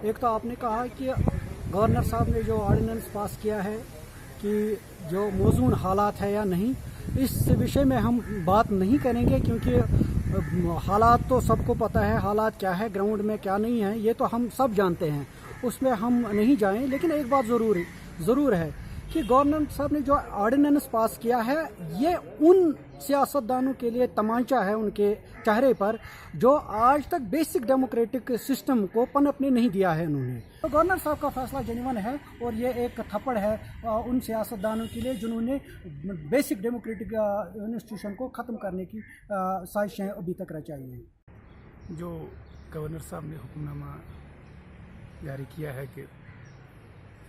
एक तो आपने कहा कि गवर्नर साहब ने जो ऑर्डिनेंस पास किया है कि जो मौजूद हालात है या नहीं, इस विषय में हम बात नहीं करेंगे क्योंकि हालात तो सबको पता है, हालात क्या है ग्राउंड में क्या नहीं है ये तो हम सब जानते हैं, उसमें हम नहीं जाएं। लेकिन एक बात ज़रूर है कि गवर्नर साहब ने जो ऑर्डिनेंस पास किया है ये उन सियासतदानों के लिए तमाचा है उनके चेहरे पर जो आज तक बेसिक डेमोक्रेटिक सिस्टम को पनपने नहीं दिया है उन्होंने। तो गवर्नर साहब का फैसला जेन्युइन है और ये एक थप्पड़ है उन सियासतदानों के लिए जिन्होंने बेसिक डेमोक्रेटिक इंस्टीट्यूशन को ख़त्म करने की साजिशें अभी तक रचाई हैं। जो गवर्नर साहब ने हुक्मनामा जारी किया है कि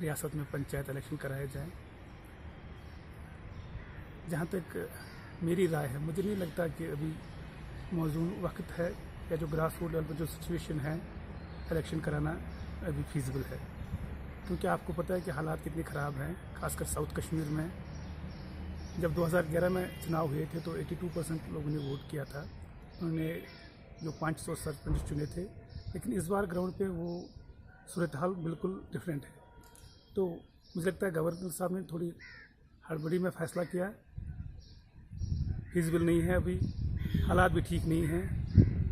रियासत में पंचायत इलेक्शन कराए जाएं, जहाँ तक मेरी राय है मुझे नहीं लगता कि अभी मौजूद वक्त है या जो ग्रास रूट लेवल पर जो सिचुएशन है इलेक्शन कराना अभी फीजिबल है, क्योंकि आपको पता है कि हालात कितने ख़राब हैं, खासकर साउथ कश्मीर में। जब 2011 में चुनाव हुए थे तो 82% लोगों ने वोट किया था, उन्होंने जो 500 सरपंच चुने थे, लेकिन इस बार ग्राउंड पे वो सूरत हाल बिल्कुल डिफरेंट है। तो मुझे लगता है गवर्नर साहब ने थोड़ी हड़बड़ी में फैसला किया, फिजिबल नहीं है, अभी हालात भी ठीक नहीं हैं,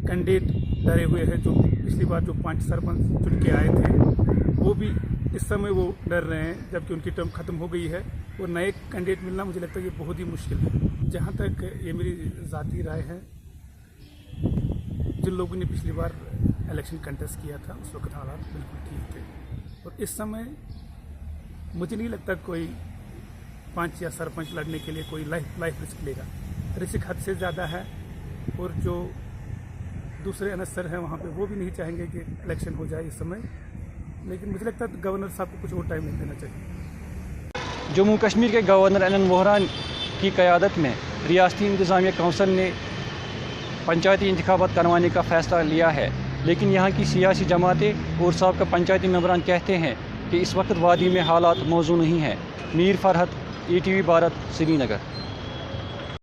कैंडिडेट डरे हुए हैं। जो पिछली बार जो 5 सरपंच चुन के आए थे वो भी इस समय वो डर रहे हैं, जबकि उनकी टर्म ख़त्म हो गई है और नए कैंडिडेट मिलना मुझे लगता है ये बहुत ही मुश्किल है। जहाँ तक ये मेरी ज़ाती राय है, जिन लोगों ने पिछली बार इलेक्शन कंटेस्ट किया था उस वक्त हालात बिल्कुल ठीक थे और इस समय मुझे नहीं लगता कोई 5 या सरपंच लड़ने के लिए कोई लाइफ रिस्क लेगा। रिस्क हद से ज़्यादा है और जो दूसरे अनसर हैं वहाँ पे वो भी नहीं चाहेंगे कि इलेक्शन हो जाए इस समय, लेकिन मुझे लगता है गवर्नर साहब को कुछ और टाइम नहीं देना चाहिए। जम्मू कश्मीर के गवर्नर एन वोहरान की क़यादत में रियासती इंतज़ामिया कौंसिल ने पंचायती इंतखाबात करवाने का फ़ैसला लिया है, लेकिन यहाँ की सियासी जमातें और साबका पंचायती मेंबरान कहते हैं कि इस वक्त वादी में हालात मौजूद नहीं हैं। मीर फरहत, ETV भारत, श्रीनगर।